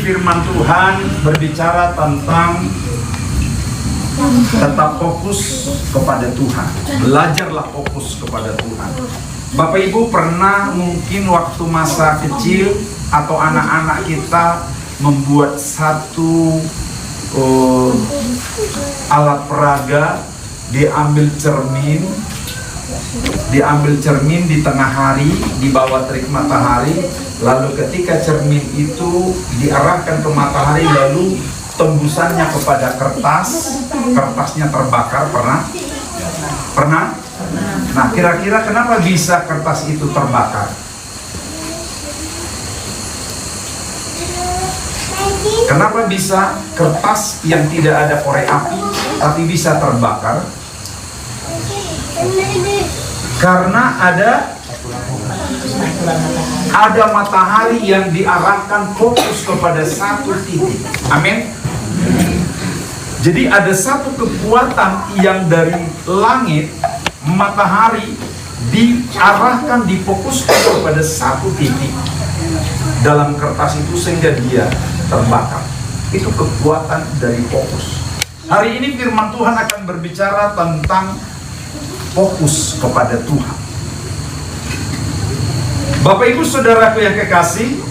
firman Tuhan berbicara tentang tetap fokus kepada Tuhan. Belajarlah fokus kepada Tuhan. Bapak Ibu pernah mungkin waktu masa kecil atau anak-anak kita membuat satu alat peraga, diambil cermin di tengah hari, di bawah terik matahari, lalu ketika cermin itu diarahkan ke matahari, lalu tembusannya kepada kertasnya terbakar. Pernah? Nah, kira-kira kenapa bisa kertas itu terbakar? Kenapa bisa kertas yang tidak ada korek api tapi bisa terbakar? Karena ada matahari yang diarahkan fokus kepada satu titik. Amin. Jadi ada satu kekuatan yang dari langit, matahari diarahkan, difokuskan kepada satu titik dalam kertas itu sehingga dia terbakar. Itu kekuatan dari fokus. Hari ini firman Tuhan akan berbicara tentang fokus kepada Tuhan. Bapak Ibu Saudaraku yang kekasih,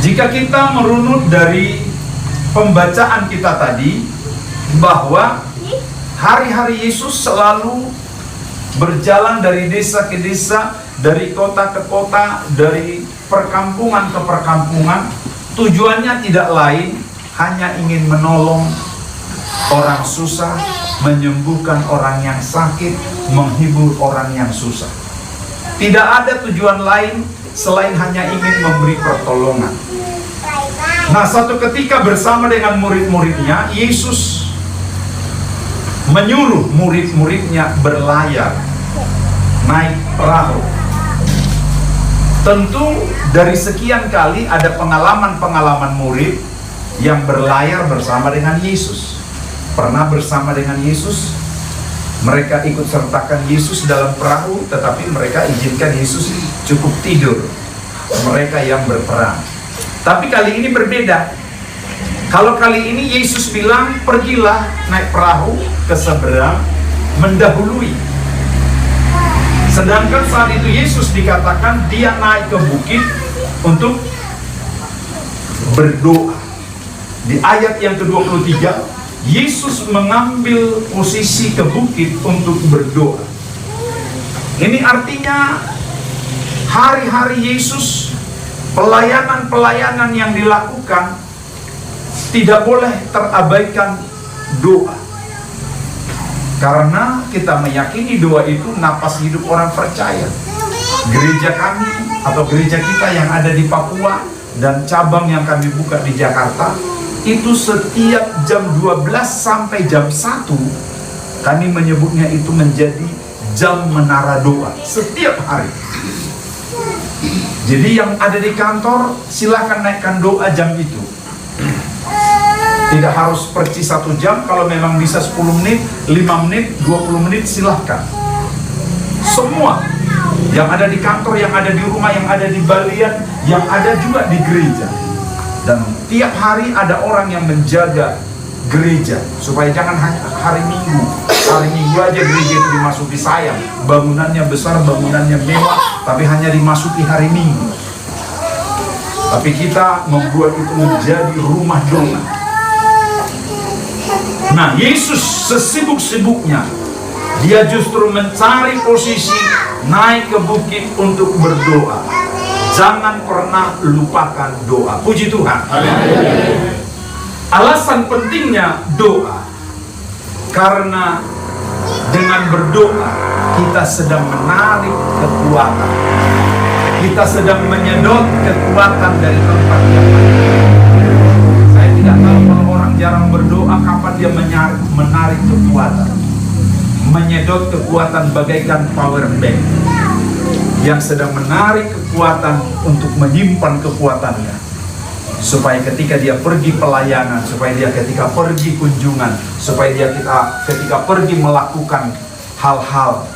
jika kita merunut dari pembacaan kita tadi, bahwa hari-hari Yesus selalu berjalan dari desa ke desa, dari kota ke kota, dari perkampungan ke perkampungan. Tujuannya tidak lain, hanya ingin menolong orang susah, menyembuhkan orang yang sakit, menghibur orang yang susah. Tidak ada tujuan lain selain hanya ingin memberi pertolongan. Nah, satu ketika bersama dengan murid-muridnya, Yesus menyuruh murid-muridnya berlayar, naik perahu. Tentu dari sekian kali ada pengalaman-pengalaman murid yang berlayar bersama dengan Yesus. Pernah bersama dengan Yesus, mereka ikut sertakan Yesus dalam perahu, tetapi mereka izinkan Yesus cukup tidur. Mereka yang berperang. Tapi kali ini berbeda. Kalau kali ini Yesus bilang, pergilah naik perahu ke seberang, mendahului. Sedangkan saat itu Yesus dikatakan dia naik ke bukit untuk berdoa. Di ayat yang ke-23, Yesus mengambil posisi ke bukit untuk berdoa. Ini artinya hari-hari Yesus, pelayanan-pelayanan yang dilakukan tidak boleh terabaikan doa. Karena kita meyakini doa itu napas hidup orang percaya. Gereja kami atau gereja kita yang ada di Papua dan cabang yang kami buka di Jakarta, itu setiap jam 12 sampai jam 1 kami menyebutnya itu menjadi jam menara doa setiap hari. Jadi yang ada di kantor silakan naikkan doa jam itu. Tidak harus percis 1 jam, kalau memang bisa 10 menit, 5 menit, 20 menit silahkan. Semua yang ada di kantor, yang ada di rumah, yang ada di balian, yang ada juga di gereja. Dan tiap hari ada orang yang menjaga gereja supaya jangan hanya hari Minggu aja gereja itu dimasuki sayang, bangunannya besar, bangunannya mewah, tapi hanya dimasuki hari Minggu. Tapi kita membuat itu menjadi rumah doa. Nah, Yesus sesibuk-sibuknya, dia justru mencari posisi naik ke bukit untuk berdoa. Jangan pernah lupakan doa. Puji Tuhan. Alasan pentingnya doa, karena dengan berdoa kita sedang menarik kekuatan. Kita sedang menyedot kekuatan dari tempat yang lain. Saya tidak tahu kalau orang jarang berdoa, kapan dia menarik kekuatan. Menyedot kekuatan bagaikan power bank yang sedang menarik kekuatan untuk menyimpan kekuatannya, supaya ketika dia pergi pelayanan, supaya dia ketika pergi kunjungan, supaya dia ketika pergi melakukan hal-hal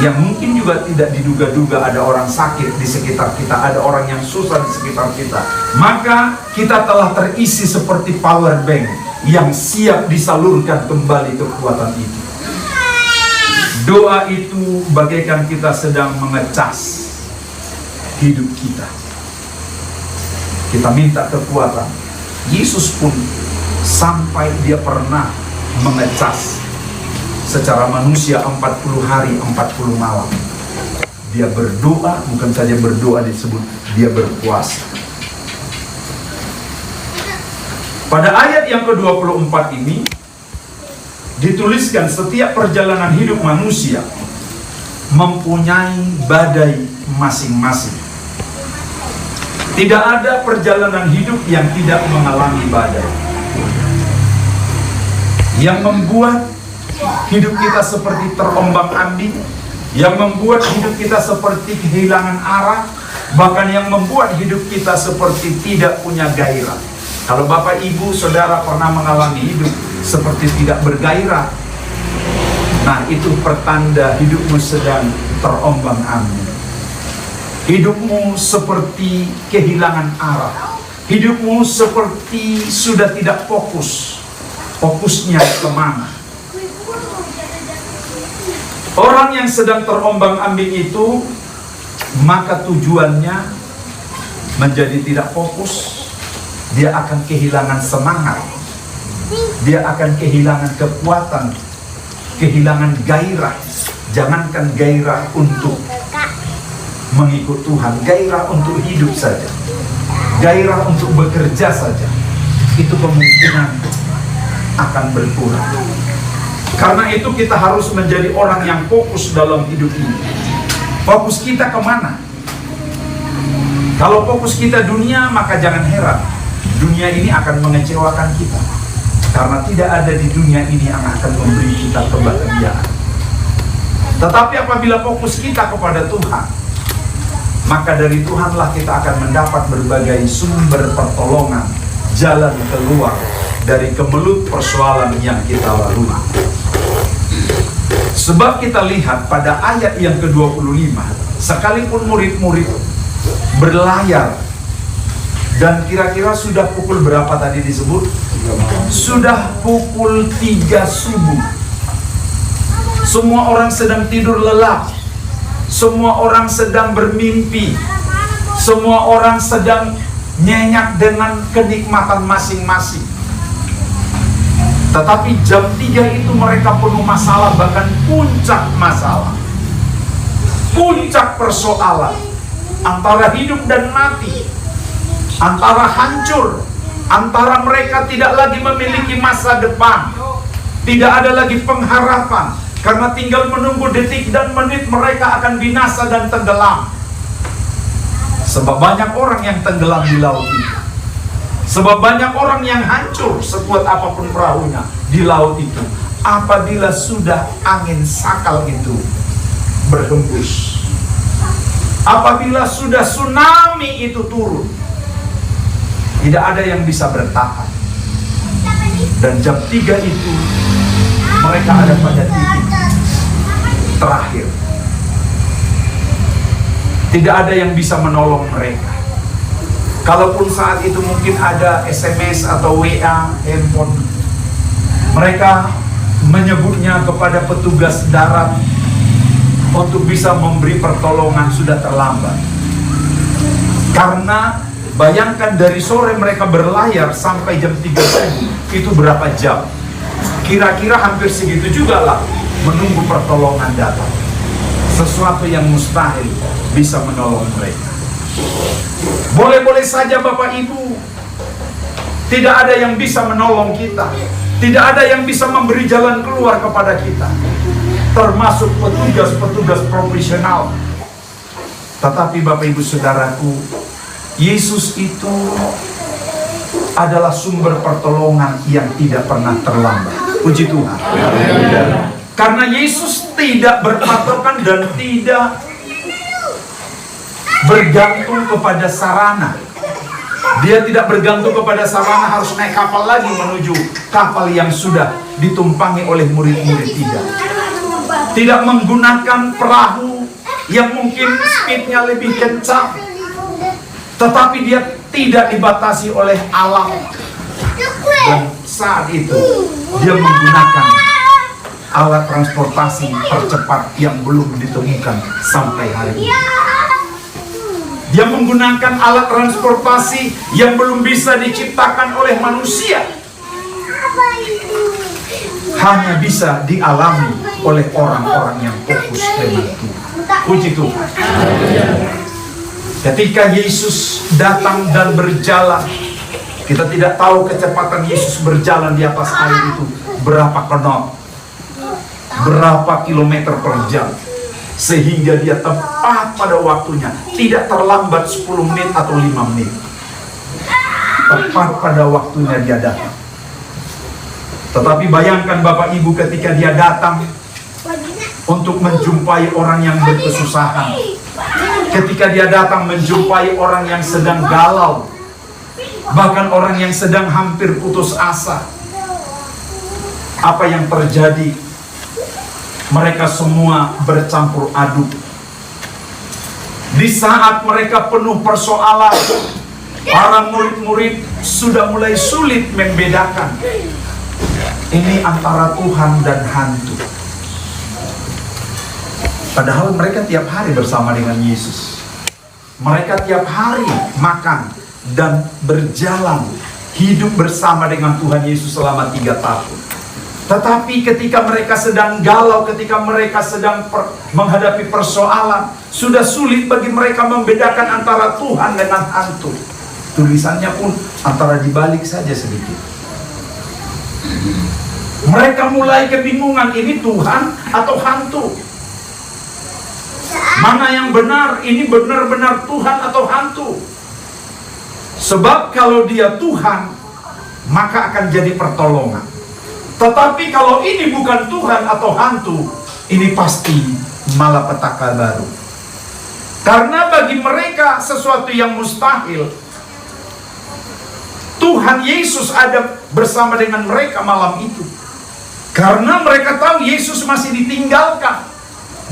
yang mungkin juga tidak diduga-duga ada orang sakit di sekitar kita, ada orang yang susah di sekitar kita, maka kita telah terisi seperti power bank yang siap disalurkan kembali kekuatan itu. Doa itu bagaikan kita sedang mengecas hidup kita. Kita minta kekuatan. Yesus pun sampai dia pernah mengecas secara manusia 40 hari 40 malam. Dia berdoa, bukan saja berdoa disebut, dia berpuasa. Pada ayat yang ke-24 ini dituliskan setiap perjalanan hidup manusia mempunyai badai masing-masing. Tidak ada perjalanan hidup yang tidak mengalami badai. Yang membuat hidup kita seperti terombang-ambing, yang membuat hidup kita seperti kehilangan arah, bahkan yang membuat hidup kita seperti tidak punya gairah. Kalau Bapak, Ibu, Saudara pernah mengalami hidup seperti tidak bergairah, nah itu pertanda hidupmu sedang terombang-ambing. Hidupmu seperti kehilangan arah. Hidupmu seperti sudah tidak fokus. Fokusnya kemana? Orang yang sedang terombang-ambing itu, maka tujuannya menjadi tidak fokus. Dia akan kehilangan semangat. Dia akan kehilangan kekuatan, kehilangan gairah. Jangankan gairah untuk mengikut Tuhan, gairah untuk hidup saja, gairah untuk bekerja saja, itu kemungkinan akan berkurang. Karena itu kita harus menjadi orang yang fokus dalam hidup ini. Fokus kita kemana? Kalau fokus kita dunia, maka jangan heran dunia ini akan mengecewakan kita, karena tidak ada di dunia ini yang akan memberi kita kebahagiaan. Tetapi apabila fokus kita kepada Tuhan, maka dari Tuhanlah kita akan mendapat berbagai sumber pertolongan, jalan keluar dari kemelut persoalan yang kita lalui. Sebab kita lihat pada ayat yang ke-25, sekalipun murid-murid berlayar, dan kira-kira sudah pukul berapa tadi disebut? Sudah pukul 3 subuh. Semua orang sedang tidur lelap. Semua orang sedang bermimpi. Semua orang sedang nyenyak dengan kenikmatan masing-masing. Tetapi jam 3 itu mereka penuh masalah, bahkan puncak masalah. Puncak persoalan antara hidup dan mati, antara hancur, antara mereka tidak lagi memiliki masa depan, tidak ada lagi pengharapan, karena tinggal menunggu detik dan menit mereka akan binasa dan tenggelam. Sebab banyak orang yang tenggelam di laut itu. Sebab banyak orang yang hancur sekuat apapun perahunya di laut itu, apabila sudah angin sakal itu berhembus, apabila sudah tsunami itu turun, tidak ada yang bisa bertahan. Dan jam 3 itu mereka ada pada titik terakhir. Tidak ada yang bisa menolong mereka. Kalaupun saat itu mungkin ada SMS atau WA, handphone, mereka menyebutnya kepada petugas darat untuk bisa memberi pertolongan, sudah terlambat. Karena bayangkan dari sore mereka berlayar sampai jam 3 subuh, itu berapa jam? Kira-kira hampir segitu juga lah menunggu pertolongan datang. Sesuatu yang mustahil bisa menolong mereka. Boleh-boleh saja Bapak Ibu, tidak ada yang bisa menolong kita, tidak ada yang bisa memberi jalan keluar kepada kita, termasuk petugas-petugas profesional. Tetapi Bapak Ibu Saudaraku, Yesus itu adalah sumber pertolongan yang tidak pernah terlambat. Puji Tuhan. Karena Yesus tidak berpatokan dan tidak bergantung kepada sarana. Dia tidak bergantung kepada sarana harus naik kapal lagi menuju kapal yang sudah ditumpangi oleh murid-murid, tidak. tidak menggunakan perahu yang mungkin speednya lebih kencang, tetapi dia tidak dibatasi oleh alam. Dan saat itu dia menggunakan alat transportasi tercepat yang belum ditemukan sampai hari ini. Dia menggunakan alat transportasi yang belum bisa diciptakan oleh manusia, hanya bisa dialami oleh orang-orang yang fokus dengan Tuhan. Puji Tuhan. Ketika Yesus datang dan berjalan, kita tidak tahu kecepatan Yesus berjalan di atas air itu berapa knot, berapa kilometer per jam, sehingga dia tepat pada waktunya, tidak terlambat 10 menit atau 5 menit. Tepat pada waktunya dia datang. Tetapi bayangkan Bapak Ibu, ketika dia datang untuk menjumpai orang yang berkesusahan, ketika dia datang menjumpai orang yang sedang galau, bahkan orang yang sedang hampir putus asa, apa yang terjadi? Mereka semua bercampur aduk. Di saat mereka penuh persoalan, para murid-murid sudah mulai sulit membedakan ini antara Tuhan dan hantu. Padahal mereka tiap hari bersama dengan Yesus. Mereka tiap hari makan dan berjalan, hidup bersama dengan Tuhan Yesus selama 3 tahun. Tetapi ketika mereka sedang galau, ketika mereka sedang menghadapi persoalan, sudah sulit bagi mereka membedakan antara Tuhan dengan hantu. Tulisannya pun antara dibalik saja sedikit. Mereka mulai kebingungan, ini Tuhan atau hantu? Mana yang benar? Ini benar-benar Tuhan atau hantu? Sebab kalau dia Tuhan, maka akan jadi pertolongan. Tetapi kalau ini bukan Tuhan atau hantu, ini pasti malapetaka baru. Karena bagi mereka sesuatu yang mustahil. Tuhan Yesus ada bersama dengan mereka malam itu. Karena mereka tahu Yesus masih ditinggalkan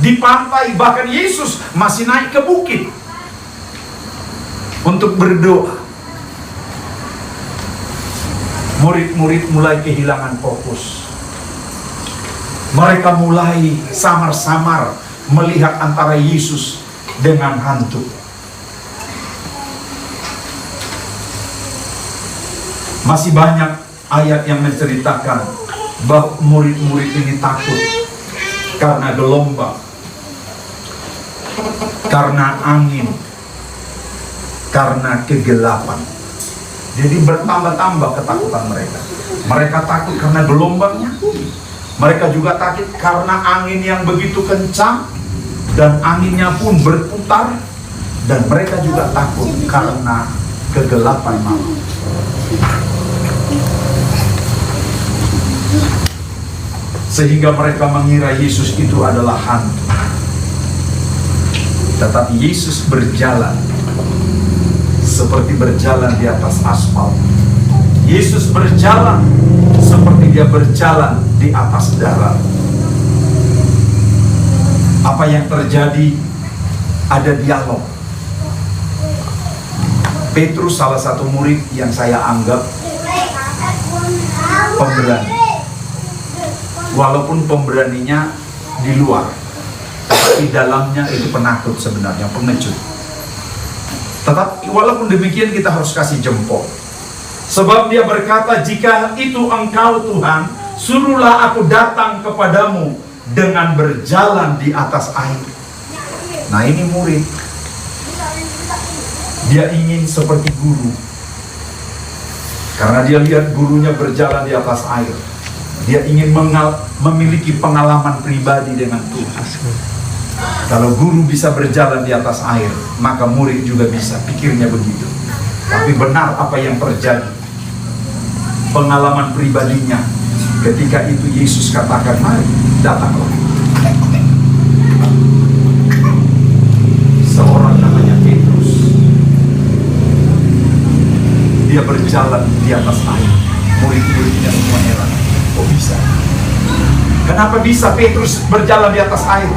di pantai, bahkan Yesus masih naik ke bukit untuk berdoa. Murid-murid mulai kehilangan fokus. Mereka mulai samar-samar melihat antara Yesus dengan hantu. Masih banyak ayat yang menceritakan bahwa murid-murid ini takut karena gelombang, karena angin, karena kegelapan. Jadi bertambah-tambah ketakutan mereka. Mereka takut karena gelombangnya. Mereka juga takut karena angin yang begitu kencang dan anginnya pun berputar. Dan mereka juga takut karena kegelapan malam. Sehingga mereka mengira Yesus itu adalah hantu. Tetapi Yesus berjalan seperti berjalan di atas aspal. Yesus berjalan seperti dia berjalan di atas darat. Apa yang terjadi? Ada dialog. Petrus, salah satu murid yang saya anggap pemberani. Walaupun pemberaninya di luar, tapi dalamnya itu penakut sebenarnya, pengecut. Tetapi walaupun demikian kita harus kasih jempol. Sebab dia berkata, jika itu Engkau Tuhan, suruhlah aku datang kepadamu dengan berjalan di atas air. Nah ini murid. Dia ingin seperti guru. Karena dia lihat gurunya berjalan di atas air. Dia ingin memiliki pengalaman pribadi dengan Tuhan. Kalau guru bisa berjalan di atas air, maka murid juga bisa. Pikirnya begitu. Tapi benar apa yang terjadi. Pengalaman pribadinya. Ketika itu Yesus katakan, mari datanglah. Seorang namanya Petrus. Dia berjalan di atas air. Murid-muridnya semua heran. Kok bisa? Kenapa bisa Petrus berjalan di atas air?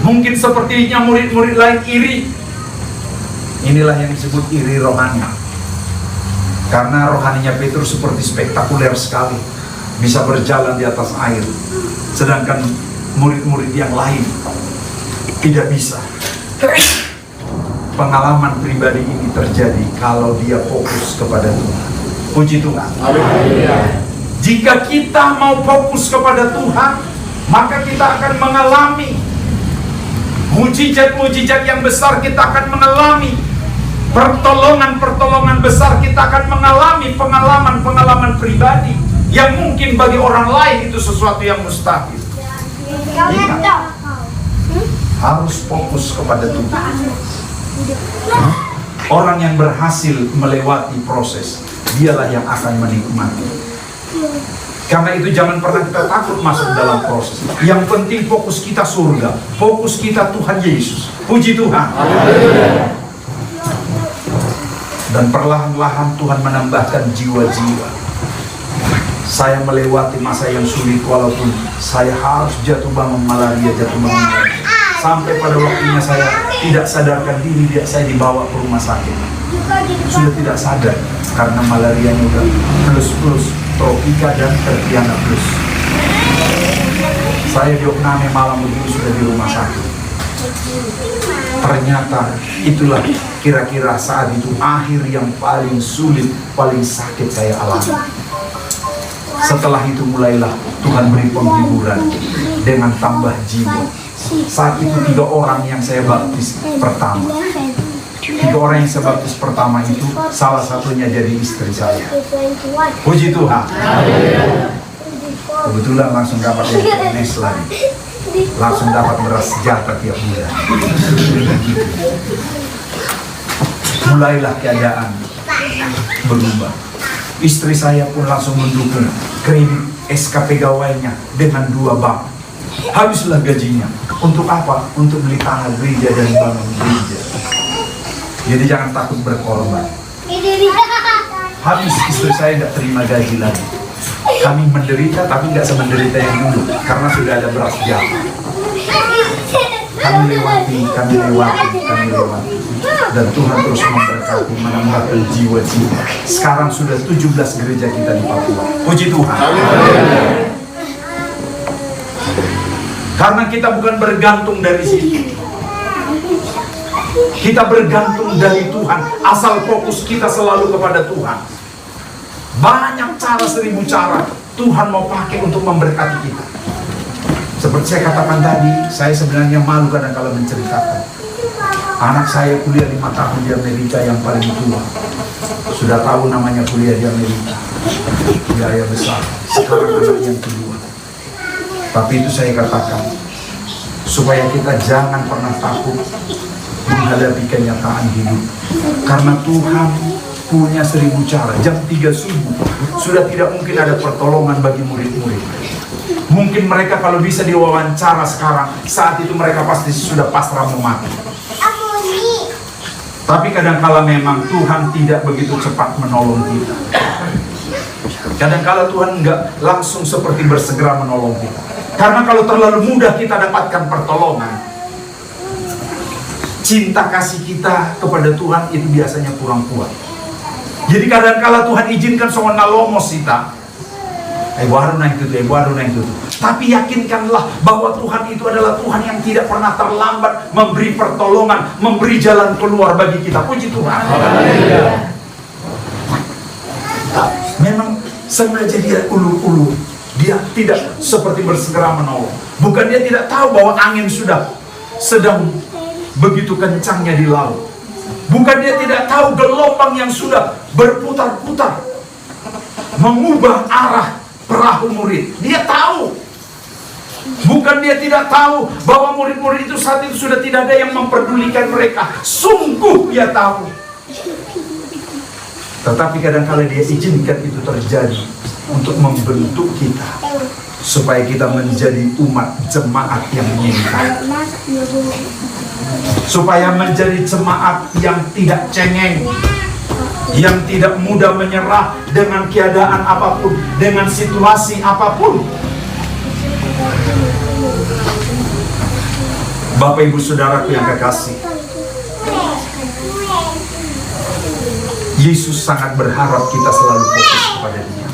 Mungkin sepertinya murid-murid lain iri. Inilah yang disebut iri rohani. Karena rohaninya Petrus seperti spektakuler sekali, bisa berjalan di atas air, sedangkan murid-murid yang lain tidak bisa. Pengalaman pribadi ini terjadi kalau dia fokus kepada Tuhan. Puji Tuhan. Jika kita mau fokus kepada Tuhan, maka kita akan mengalami mujizat-mujizat yang besar. Kita akan mengalami pertolongan-pertolongan besar. Kita akan mengalami pengalaman-pengalaman pribadi yang mungkin bagi orang lain itu sesuatu yang mustahil. Ingat, harus fokus kepada Tuhan. Orang yang berhasil melewati proses, dialah yang akan menikmati. Karena itu jangan pernah kita takut masuk dalam proses. Yang penting fokus kita surga, fokus kita Tuhan Yesus. Puji Tuhan. Dan perlahan-lahan Tuhan menambahkan jiwa-jiwa. Saya melewati masa yang sulit walaupun saya harus jatuh bangun malaria, jatuh bangun malaria. Sampai pada waktunya saya tidak sadarkan diri, saya dibawa ke rumah sakit. Sudah tidak sadar karena malarianya udah plus, tropika dan tertiana plus. Saya diopname malam begini sudah di rumah sakit. Ternyata itulah kira-kira saat itu akhir yang paling sulit, paling sakit saya alami. Setelah itu mulailah Tuhan beri penghiburan dengan tambah jiwa. Saat itu 3 orang yang saya baptis pertama. 3 orang yang saya baptis pertama itu salah satunya jadi istri saya. Puji Tuhan. Kebetulan langsung dapat NS lagi. Langsung dapat beras sejahtera tiap bulan. Mulailah keadaan berubah. Istri saya pun langsung mendukung kredit SK pegawainya dengan 2 bank. Habislah gajinya. Untuk apa? Untuk beli tanah gereja dan bangun gereja. Jadi jangan takut berkorban. Habis istri saya tidak terima gaji lagi. Kami menderita tapi nggak semenderita yang dulu karena sudah ada beras jatah. Kami lewati. Dan Tuhan terus memberkati, menambahkan jiwa-jiwa. Sekarang sudah 17 gereja kita di Papua. Puji Tuhan. Karena kita bukan bergantung dari situ. Kita bergantung dari Tuhan. Asal fokus kita selalu kepada Tuhan. Banyak cara, 1000 cara Tuhan mau pakai untuk memberkati kita. Seperti saya katakan tadi, saya sebenarnya malu kadang-kala menceritakan. Anak saya kuliah 5 tahun di Amerika, yang paling tua. Sudah tahu namanya kuliah di Amerika. Biaya besar. Sekarang anak yang kedua. Tapi itu saya katakan, supaya kita jangan pernah takut menghadapi kenyataan hidup. Karena Tuhan punya 1000 cara. Jam 3 subuh sudah tidak mungkin ada pertolongan bagi murid-murid. Mungkin mereka kalau bisa diwawancara sekarang, saat itu mereka pasti sudah pasrah mau mati. Tapi kadangkala memang Tuhan tidak begitu cepat menolong kita. Kadangkala Tuhan enggak langsung seperti bersegera menolong kita. Karena kalau terlalu mudah kita dapatkan pertolongan, cinta kasih kita kepada Tuhan itu biasanya kurang kuat. Jadi kadangkala Tuhan izinkan soal nalomos kita. Baru naik itu. Tapi yakinkanlah bahwa Tuhan itu adalah Tuhan yang tidak pernah terlambat memberi pertolongan, memberi jalan keluar bagi kita. Puji Tuhan. Memang sengaja dia ulu-ulu. Dia tidak seperti bersegera menolong. Bukan dia tidak tahu bahwa angin sudah sedang begitu kencangnya di laut. Bukan dia tidak tahu gelombang yang sudah berputar-putar mengubah arah perahu murid. Dia tahu. Bukan dia tidak tahu bahwa murid-murid itu saat itu sudah tidak ada yang memperdulikan mereka. Sungguh dia tahu. Tetapi kadang-kadang dia izinkan itu terjadi untuk membentuk kita, supaya kita menjadi umat jemaat yang menyimpang, supaya menjadi jemaat yang tidak cengeng, yang tidak mudah menyerah dengan keadaan apapun, dengan situasi apapun. Bapak Ibu Saudaraku yang kekasih, Yesus sangat berharap kita selalu fokus kepada Dia.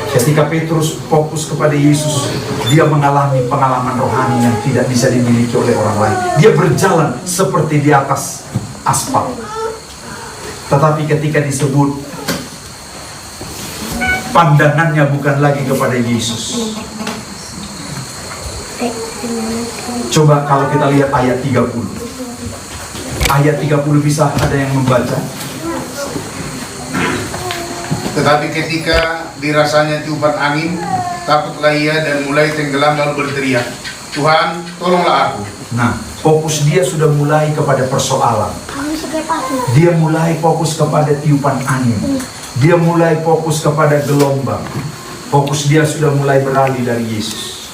Ketika Petrus fokus kepada Yesus, dia mengalami pengalaman rohani yang tidak bisa dimiliki oleh orang lain. Dia berjalan seperti di atas aspal. Tetapi ketika disebut, pandangannya bukan lagi kepada Yesus. Coba kalau kita lihat ayat 30. Ayat 30 bisa ada yang membaca? Tetapi ketika dirasanya tiupan angin, takutlah ia dan mulai tenggelam lalu berteriak, Tuhan, tolonglah aku. Nah, fokus dia sudah mulai kepada persoalan. Dia mulai fokus kepada tiupan angin. Dia mulai fokus kepada gelombang. Fokus dia sudah mulai beralih dari Yesus.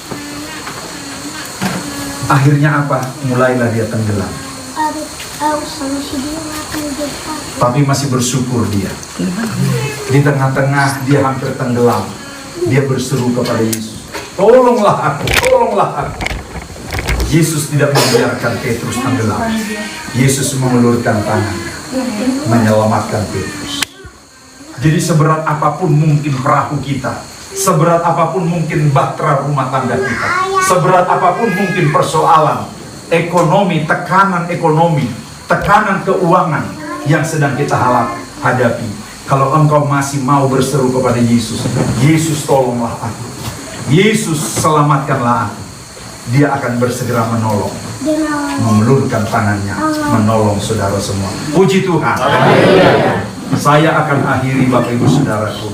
Akhirnya apa? Mulailah dia tenggelam. Tapi masih bersyukur dia. Di tengah-tengah dia hampir tenggelam. Dia berseru kepada Yesus, tolonglah aku, tolonglah aku. Yesus tidak membiarkan Petrus tenggelam. Yesus mengulurkan tangan, menyelamatkan Petrus. Jadi seberat apapun mungkin perahu kita, seberat apapun mungkin bahtera rumah tangga kita, seberat apapun mungkin persoalan ekonomi, tekanan keuangan yang sedang kita hadapi, kalau engkau masih mau berseru kepada Yesus, Yesus tolonglah aku, Yesus selamatkanlah aku, Dia akan bersegera menolong, mengulurkan tangannya, menolong saudara semua. Puji Tuhan. Saya akan akhiri Bapak Ibu Saudaraku.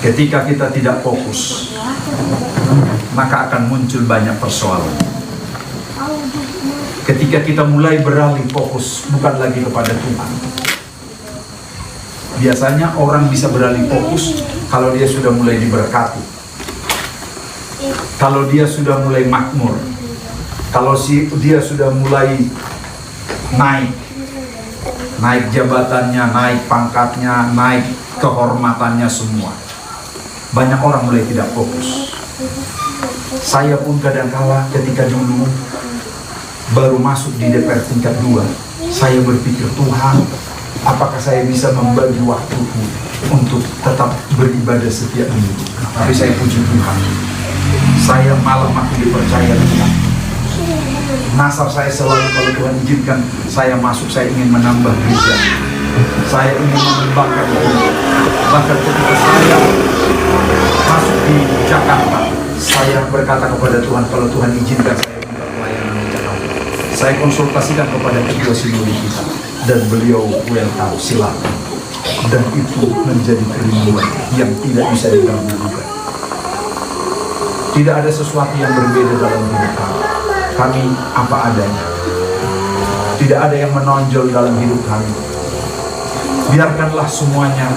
Ketika kita tidak fokus, maka akan muncul banyak persoalan. Ketika kita mulai beralih fokus bukan lagi kepada Tuhan. Biasanya orang bisa beralih fokus kalau dia sudah mulai diberkati, kalau dia sudah mulai makmur, kalau dia sudah mulai naik jabatannya, naik pangkatnya, naik kehormatannya semua. Banyak orang mulai tidak fokus. Saya pun kadang-kala ketika dulu baru masuk di DPR tingkat 2, saya berpikir, Tuhan, apakah saya bisa membagi waktuku untuk tetap beribadah setiap minggu? Tapi saya puji Tuhan, saya malah makin dipercaya Tuhan. Nasar saya selalu, kalau Tuhan izinkan saya masuk, saya ingin menambah gereja, saya ingin mengembangkan gereja. Bahkan ketika saya masuk di Jakarta, saya berkata kepada Tuhan, kalau Tuhan izinkan saya buka pelayanan di Jakarta, saya konsultasikan kepada kedua sinodi kita, dan beliau welcome, silakan. Dan itu menjadi kerinduan yang tidak bisa diganggu. Tidak ada sesuatu yang berbeda dalam hidup kami. Kami apa adanya. Tidak ada yang menonjol dalam hidup kami. Biarkanlah semuanya,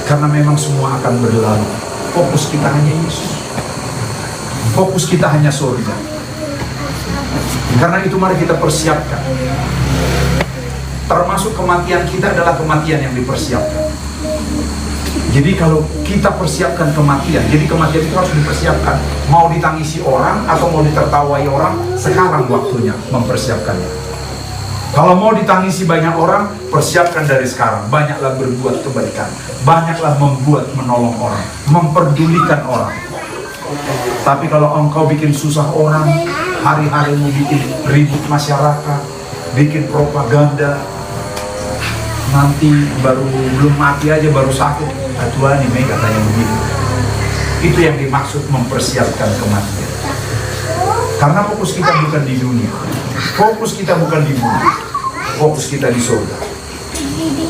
karena memang semua akan berlalu. Fokus kita hanya Yesus. Fokus kita hanya surga. Karena itu mari kita persiapkan. Termasuk kematian kita adalah kematian yang dipersiapkan. Jadi kalau kita persiapkan kematian, jadi kematian itu harus dipersiapkan. Mau ditangisi orang atau mau ditertawai orang, sekarang waktunya mempersiapkannya. Kalau mau ditangisi banyak orang, persiapkan dari sekarang. Banyaklah berbuat kebaikan, banyaklah membuat menolong orang, memperdulikan orang. Tapi kalau engkau bikin susah orang, hari-harimu bikin ribut masyarakat, bikin propaganda, nanti belum mati aja baru sakit. Tuhan ini katanya begitu. Itu yang dimaksud mempersiapkan kematian. Karena fokus kita bukan di dunia, fokus kita bukan di bumi, fokus kita di surga.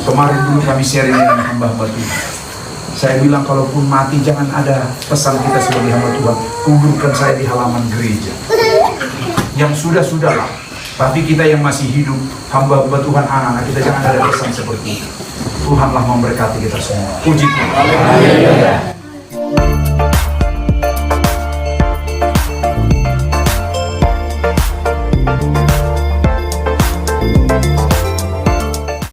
Kemarin dulu kami sharing dengan hamba-hamba Tuhan. Saya bilang kalaupun mati jangan ada pesan kita sebagai hamba Tuhan, kuburkan saya di halaman gereja. Yang sudah-sudahlah. Tapi kita yang masih hidup, hamba-hamba Tuhan, anak-anak kita, jangan ada pesan seperti itu. Tuhanlah memberkati kita semua. Puji Tuhan.